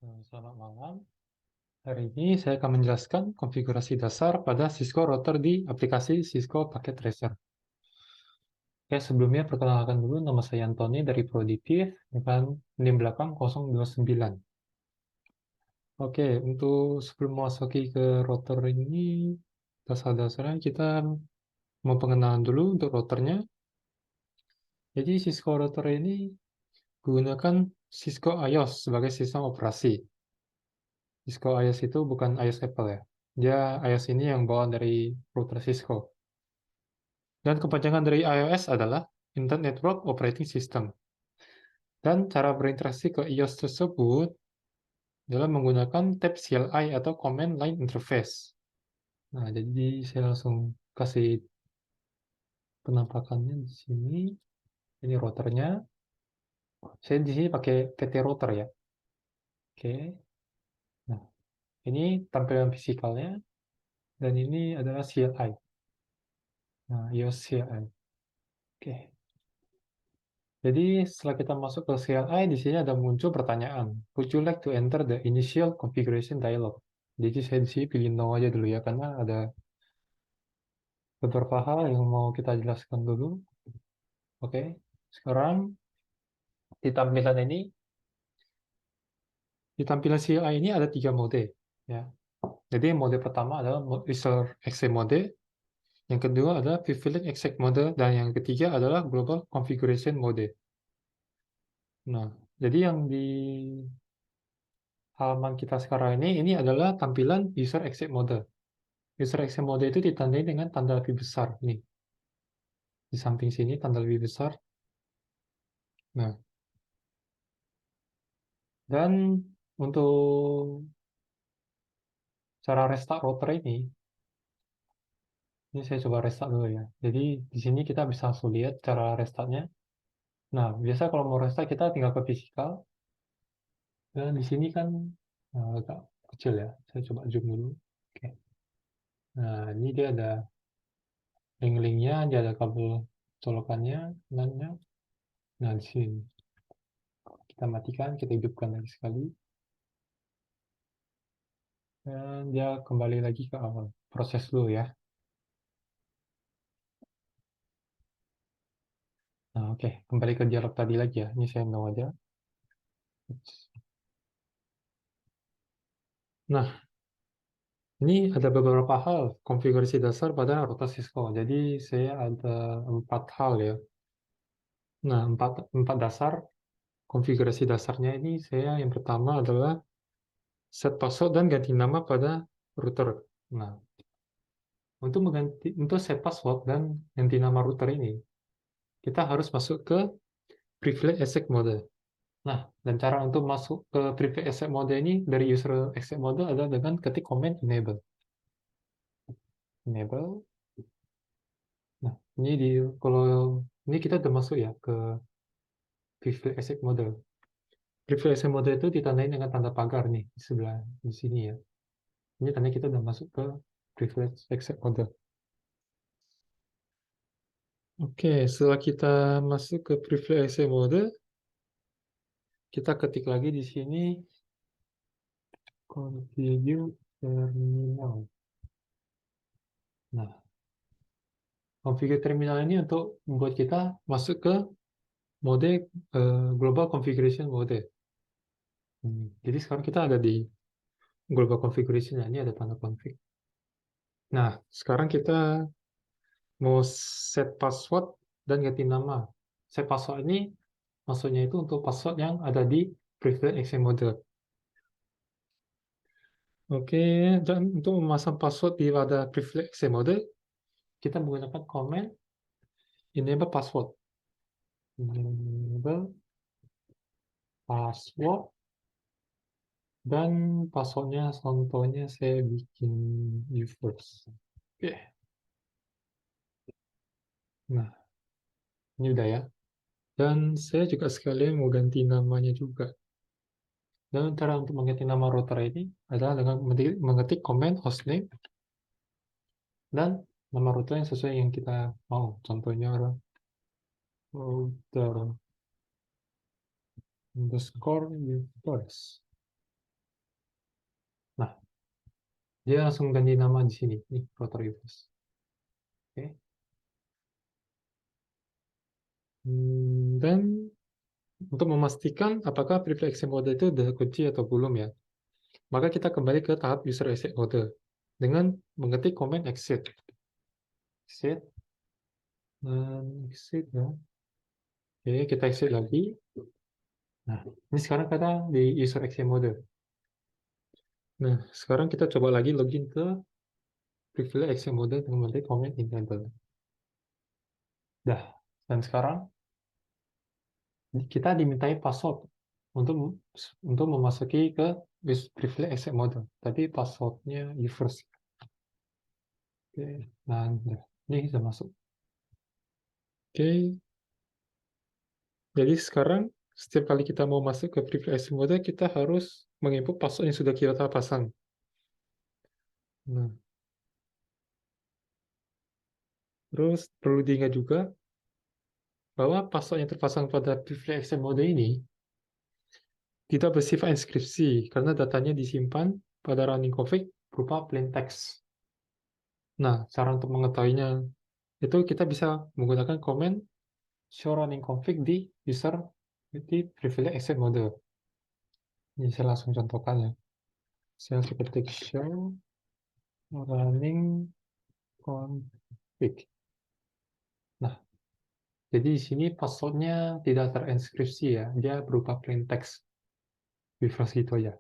Selamat malam. Hari ini saya akan menjelaskan konfigurasi dasar pada Cisco router di aplikasi Cisco Packet Tracer. Oke, sebelumnya perkenalkan dulu, nama saya Anthony dari Proditiv dengan NIM belakang 029. Oke, untuk sebelum memasuki ke router ini, dasar-dasarnya kita mau pengenalan dulu untuk routernya. Jadi Cisco router ini menggunakan Cisco IOS sebagai sistem operasi. Cisco IOS itu bukan IOS Apple ya. Dia IOS ini yang bawaan dari router Cisco. Dan kepanjangan dari iOS adalah Internet Network Operating System. Dan cara berinteraksi ke iOS tersebut adalah menggunakan tab CLI atau Command Line Interface. Nah, jadi saya langsung kasih penampakannya di sini. Ini routernya. Saya di sini pakai PT router ya. Oke. Nah, ini tampilan fisikalnya. Dan ini adalah CLI. Nah, iOS CLI. Oke. Jadi setelah kita masuk ke CLI, di sini ada muncul pertanyaan. Would you like to enter the initial configuration dialog? Jadi saya di sini pilih no aja dulu ya, karena ada beberapa hal yang mau kita jelaskan dulu. Oke, sekarang di tampilan ini, di tampilan CLI ini ada 3 mode. Ya. Jadi mode pertama adalah user exec mode, yang kedua adalah privilege exec mode, dan yang ketiga adalah global configuration mode. Nah, jadi yang di halaman kita sekarang ini adalah tampilan user exec mode. User exec mode itu ditandai dengan tanda lebih besar. Nih, di samping sini tanda lebih besar. Nah, dan untuk cara restart router ini saya coba restart dulu ya. Jadi di sini kita bisa langsung lihat cara restartnya. Nah, biasa kalau mau restart kita tinggal ke fisikal. Dan di sini kan agak kecil ya. Saya coba zoom dulu. Oke. Nah, ini dia ada link-linknya, dia ada kabel colokannya, LAN-nya. Nah, di sini kita matikan, kita hidupkan lagi sekali. Dan dia kembali lagi ke awal. Proses dulu ya. Nah, oke. Kembali ke dialog tadi lagi ya. Ini saya no aja. Nah, ini ada beberapa hal konfigurasi dasar pada router Cisco. Jadi saya ada 4 hal ya. Nah, empat dasar konfigurasi dasarnya ini saya yang pertama adalah set password dan ganti nama pada router. Nah, untuk set password dan ganti nama router ini, kita harus masuk ke privilege exec mode. Nah, dan cara untuk masuk ke privilege exec mode ini dari user exec mode adalah dengan ketik command enable. Enable. Nah, ini kalau ini kita udah masuk ya ke privilege exec mode. Privilege exec mode itu ditandai dengan tanda pagar nih di sebelah di sini ya. Ini tanda kita udah masuk ke privilege exec mode. Oke, setelah kita masuk ke privilege exec mode, kita ketik lagi di sini configure terminal. Nah, configure terminal ini untuk membuat kita masuk ke mode global configuration mode. Jadi sekarang kita ada di global configuration, ini ada tanda config. Nah, sekarang kita mau set password dan ganti nama. Set password ini maksudnya itu untuk password yang ada di privilege access mode. Oke, dan untuk memasang password di pada privilege access mode, kita menggunakan command enable password. Enable password, dan passwordnya contohnya saya bikin users. Oke, nah ini udah ya. Dan saya juga sekalian mau ganti namanya juga. Dan cara untuk mengganti nama router ini adalah dengan mengetik command hostname dan nama router yang sesuai yang kita mau. Contohnya router underscore users. Dia langsung ganti nama di sini, nih, rotor reverse. Oke. Dan untuk memastikan apakah privilege access mode itu sudah kunci atau belum ya, maka kita kembali ke tahap user exit mode dengan mengetik command exit. Exit, dan exit ya. Oke, kita exit lagi. Nah, ini sekarang kita di user exit mode. Nah, sekarang kita coba lagi login ke privilege access mode dengan mengetik command enable. Dah, dan sekarang kita dimintai password untuk memasuki ke privilege access mode. Tadi passwordnya reverse. Oke, nah ini sudah masuk. Oke, jadi sekarang setiap kali kita mau masuk ke privilege access mode, kita harus menginput password yang sudah kita pasang. Nah, terus perlu diingat juga bahwa password yang terpasang pada privilege access mode ini tidak bersifat inskripsi karena datanya disimpan pada running config berupa plain text. Nah, cara untuk mengetahuinya itu kita bisa menggunakan command show running config di user di privilege access mode. Ini saya langsung contohkan ya. Saya ketik show running config. Nah, jadi di sini passwordnya tidak terinskripsi ya, dia berupa plain text. Reverse gitu aja.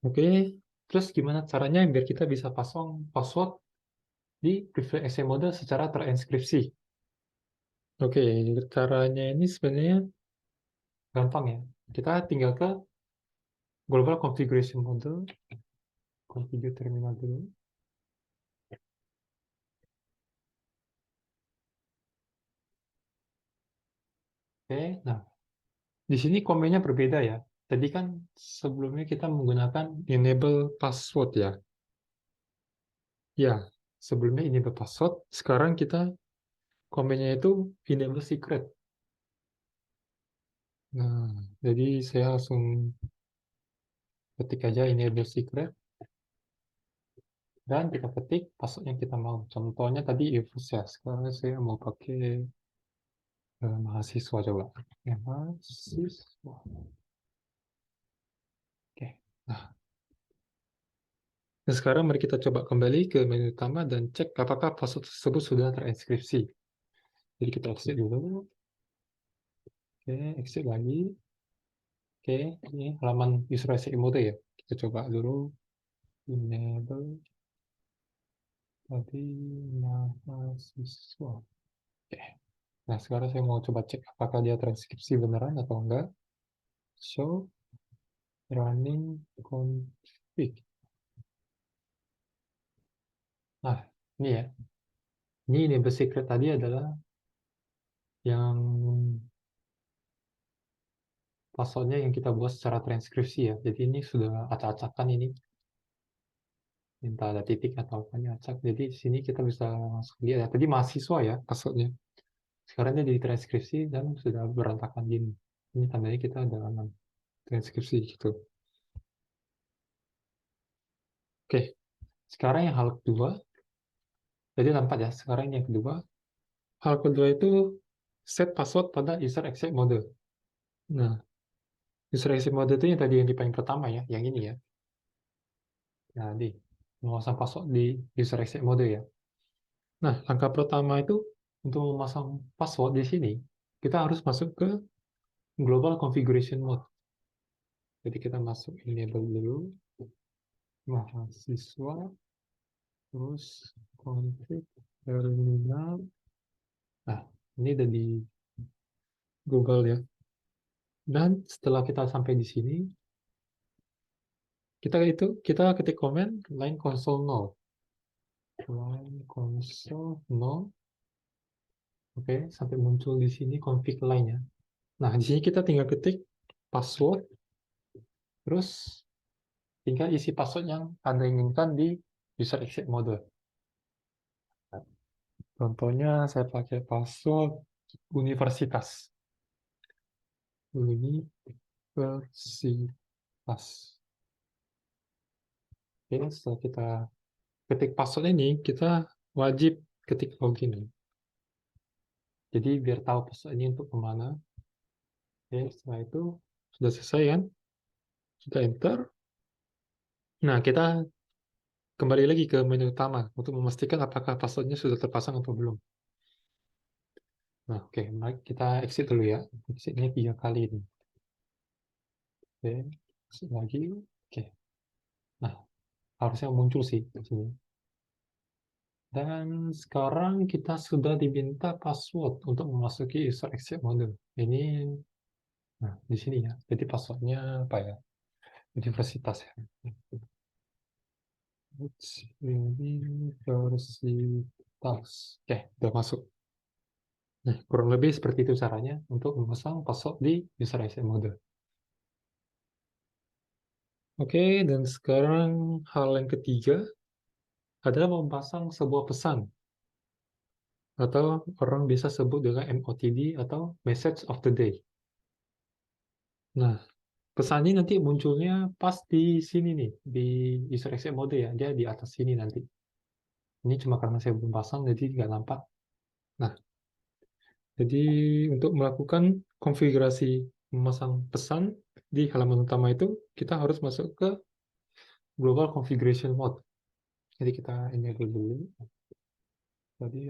Oke, terus gimana caranya biar kita bisa pasang password di privilege access mode secara terinskripsi? Oke, caranya ini sebenarnya gampang ya. Kita tinggal ke global configuration mode, configure terminal dulu. Oke, nah di sini komennya berbeda ya. Tadi kan sebelumnya kita menggunakan enable password ya. Ya, sebelumnya enable password, sekarang kita komennya itu enable secret. Nah, jadi saya langsung ketik aja enable secret dan kita ketik password yang kita mau. Contohnya tadi infus ya. Sekarang saya mau pakai mahasiswa coba. Ya, mahasiswa. Oke. Nah, dan sekarang mari kita coba kembali ke menu utama dan cek apakah password tersebut sudah terinskripsi. Jadi kita exit dulu. Oke, exit lagi. Oke, ini halaman user exit mode ya. Kita coba dulu enable tadi mahasiswa. Oke. Nah, sekarang saya mau coba cek apakah dia transkripsi beneran atau enggak. Show running config. Nah, ini ya. Ini enable secret tadi adalah yang passwordnya yang kita buat secara transkripsi ya. Jadi ini sudah acak-acakan ini. Minta ada titik atau apa ini acak. Jadi di sini kita bisa langsung lihat ya. Tadi mahasiswa ya passwordnya. Sekarang dia di transkripsi dan sudah berantakan gini. Ini tandanya kita dalam transkripsi gitu. Oke, sekarang yang hal kedua. Jadi nampak ya, sekarang yang kedua. Hal kedua itu set password pada user exit mode. Nah, user exit mode itu yang tadi yang di paling pertama ya, yang ini ya. Nah, di memasang password di user exit mode ya. Nah, langkah pertama itu untuk memasang password di sini, kita harus masuk ke global configuration mode. Jadi kita masuk enable dulu, mahasiswa, terus config terminal. Nah, ini ada di Google ya. Dan setelah kita sampai di sini, kita ketik komen line console 0. Line console 0. Oke, sampai muncul di sini config line-nya. Nah, di sini kita tinggal ketik password, terus tinggal isi password yang Anda inginkan di user exit mode. Contohnya saya pakai password universitas. Universitas. Oke, setelah kita ketik password ini, kita wajib ketik login. Jadi biar tahu password ini untuk kemana. Oke, setelah itu sudah selesai kan? Sudah enter. Nah, kita kembali lagi ke menu utama untuk memastikan apakah passwordnya sudah terpasang atau belum. Nah, oke, mari kita exit dulu ya. Exitnya 3 kali ini. Oke, exit lagi. Oke. Nah, harusnya muncul sih di sini. Dan sekarang kita sudah diminta password untuk memasuki user exit mode. Ini, nah, di sini ya. Jadi passwordnya apa ya? Universitas ya. Universitas. Oke, udah masuk. Nah, kurang lebih seperti itu caranya untuk memasang password di user exit mode. Oke, dan sekarang hal yang ketiga adalah memasang sebuah pesan atau orang bisa sebut dengan MOTD atau Message of the Day. Nah, pesan ini nanti munculnya pas di sini nih, di user exit mode ya, dia di atas sini nanti. Ini cuma karena saya belum pasang, jadi nggak nampak. Nah, jadi untuk melakukan konfigurasi memasang pesan di halaman utama itu, kita harus masuk ke Global Configuration Mode. Jadi kita ini dulu. Tadi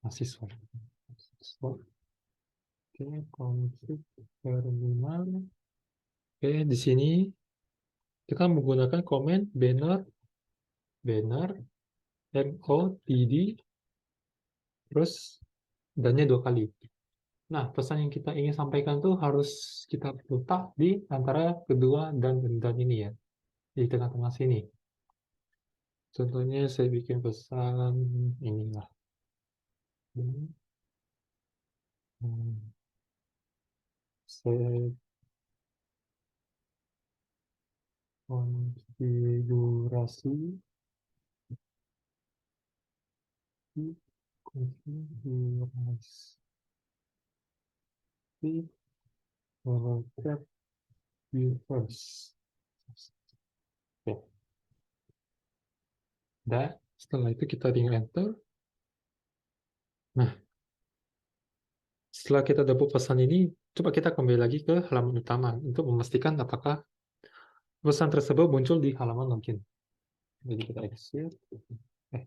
mahasiswa. Oke, konfig terminal. Oke, di sini kita menggunakan komen banner MOTD terus dannya 2 kali. Nah, pesan yang kita ingin sampaikan tuh harus kita letak di antara kedua dan ini ya, di tengah-tengah sini. Contohnya saya bikin pesan inilah. Set konfigurasi konfigurasi rocket reverse. Oke. Dan setelah itu kita tinggal enter. Nah, setelah kita dapat pesan ini, coba kita kembali lagi ke halaman utama untuk memastikan apakah pesan tersebut muncul di halaman login. Jadi kita exit. Eh,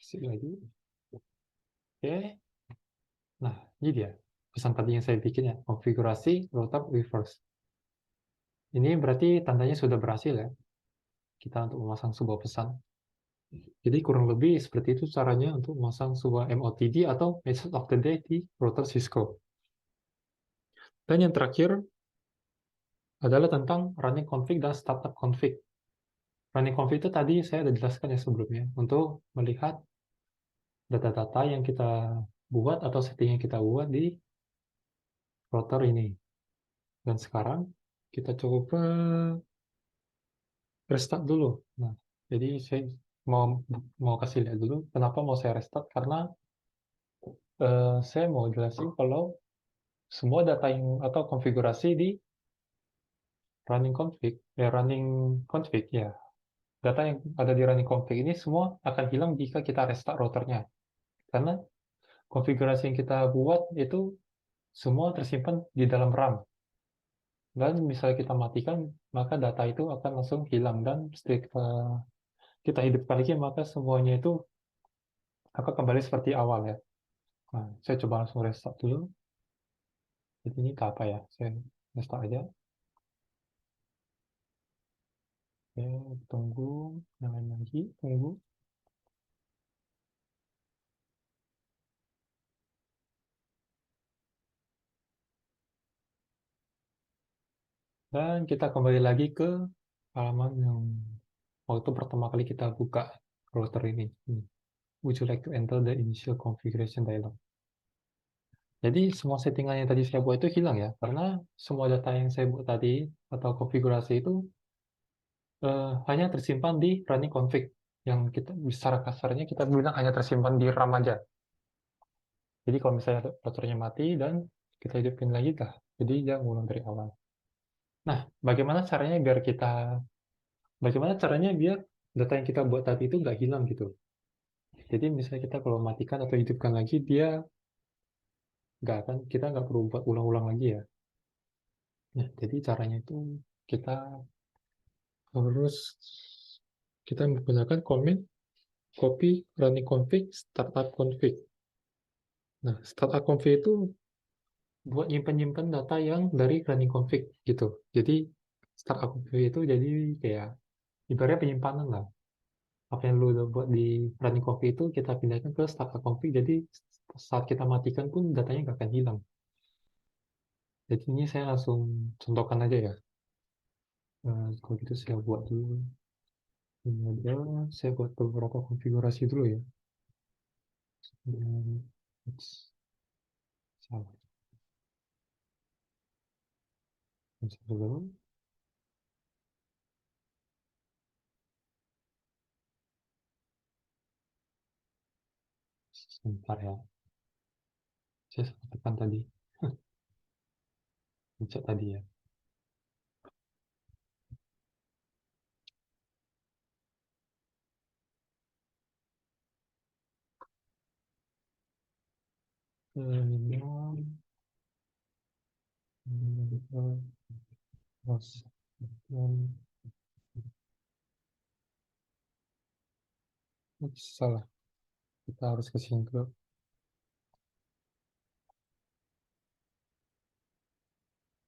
exit lagi. Oke. Nah, ini dia pesan tadi yang saya bikin ya, konfigurasi router reverse. Ini berarti tandanya sudah berhasil ya, kita untuk memasang sebuah pesan. Jadi kurang lebih seperti itu caranya untuk memasang sebuah MOTD atau Message of the Day di router Cisco. Dan yang terakhir adalah tentang running config dan startup config. Running config itu tadi saya sudah jelaskan ya sebelumnya, untuk melihat data-data yang kita buat atau setting yang kita buat di router ini. Dan sekarang kita coba restart dulu. Nah, jadi saya mau mau kasih lihat dulu kenapa mau saya restart, karena saya mau jelasin kalau semua data yang atau konfigurasi di running config ya. Data yang ada di running config ini semua akan hilang jika kita restart routernya. Karena konfigurasi yang kita buat itu semua tersimpan di dalam RAM. Dan misalnya kita matikan, maka data itu akan langsung hilang. Dan setelah kita hidupkan lagi, maka semuanya itu akan kembali seperti awal ya. Nah, saya coba langsung restart dulu. Jadi ini ke apa ya? Saya restart aja. Oke, tunggu, nyalain lagi, tunggu. Dan kita kembali lagi ke halaman yang waktu pertama kali kita buka router ini. Would you like to enter the initial configuration dialog? Jadi semua settingan yang tadi saya buat itu hilang ya, karena semua data yang saya buat tadi atau konfigurasi itu hanya tersimpan di running config. Yang kita secara kasarnya kita bilang hanya tersimpan di RAM aja. Jadi kalau misalnya routernya mati dan kita hidupin lagi dah, jadi dia ngulang dari awal. Nah, bagaimana caranya biar data yang kita buat tadi itu nggak hilang gitu. Jadi misalnya kita kalau matikan atau hidupkan lagi, kita nggak perlu buat ulang-ulang lagi ya. Nah, jadi caranya itu kita harus kita menggunakan command copy running config startup config. Nah, startup config itu buat nyimpen-nyimpen data yang dari running config gitu. Jadi startup config itu jadi kayak ibaratnya penyimpanan lah. Apa yang lu udah buat di running config itu kita pindahkan ke startup config. Jadi saat kita matikan pun datanya nggak akan hilang. Jadi ini saya langsung contohkan aja ya. Kalau gitu saya buat dulu. Ini ada, saya buat beberapa konfigurasi dulu ya. Hmm, salah. Dulu. Sebentar ya. Saya sempat tekan tadi. Pencet tadi ya. Terminal. Terus. Salah. Kita harus ke sini dulu.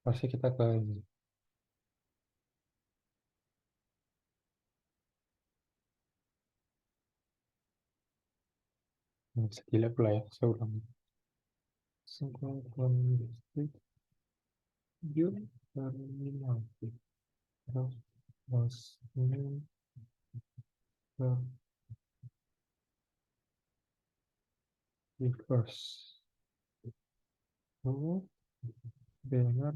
Pasti kita ke ini. Bisa dilihat pula ya. Saya ulang. Sinkron listrik. View. Terminal. Terus. Ini. Ke reverse. Lalu. Dengan.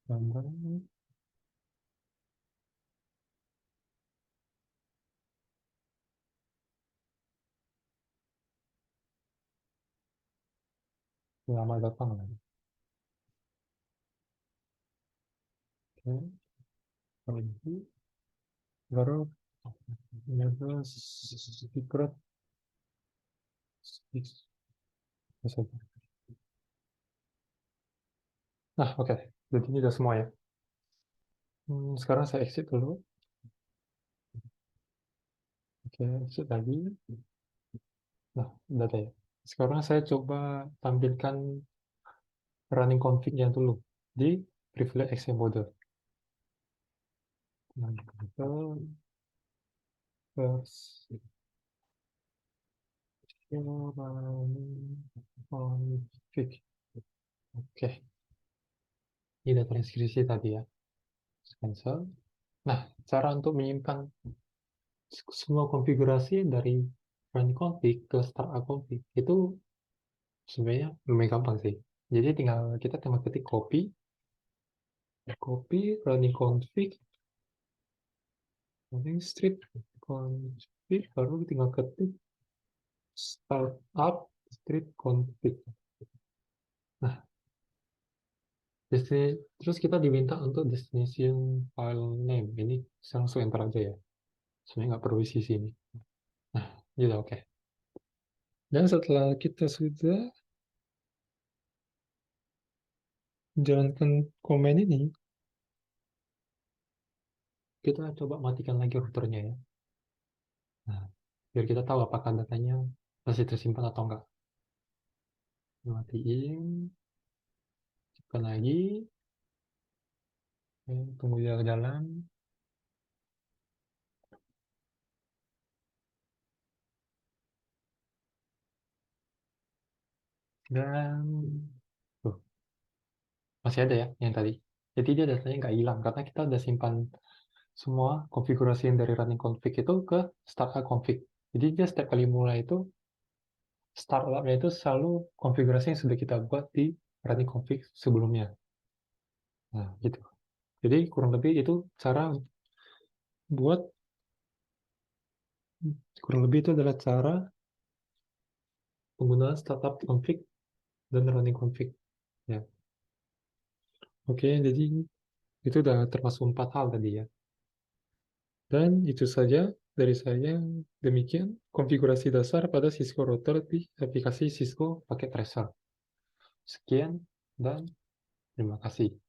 Gambar. Lama datang lagi. Oke. Lagi. Baru. Enable secret. Nah, oke. Jadi ini udah semua ya. Sekarang saya exit dulu. Oke, exit lagi. Nah, data ya. Sekarang saya coba tampilkan running config-nya dulu di privilege access model. Nah, first running config. Oke, ini data transkripsi tadi ya. Cancel. Nah, cara untuk menyimpan semua konfigurasi dari running config ke startup config itu sebenarnya lumayan gampang sih. Jadi kita tinggal ketik copy running config, running strip config, baru tinggal ketik startup strip config. Nah, terus kita diminta untuk destination file name. Ini saya langsung enter aja ya. Sebenarnya nggak perlu isi sini. Nah, gitu oke. Dan setelah kita sudah menjalankan komen ini, kita coba matikan lagi routernya ya. Nah, biar kita tahu apakah datanya masih tersimpan atau enggak. Matiin, tekan lagi, tunggu dia jalan, dan tuh, masih ada ya yang tadi. Jadi dia datanya nggak hilang karena kita udah simpan semua konfigurasi yang dari running config itu ke startup config. Jadi dia setiap kali mulai itu startupnya itu selalu konfigurasi yang sudah kita buat di running config sebelumnya. Nah, gitu. Jadi kurang lebih itu cara buat kurang lebih itu adalah cara penggunaan startup config dan running config. Ya. Oke, jadi itu udah termasuk 4 hal tadi ya. Dan itu saja dari saya. Demikian konfigurasi dasar pada Cisco router di aplikasi Cisco pakai Tracer. Sekian dan terima kasih.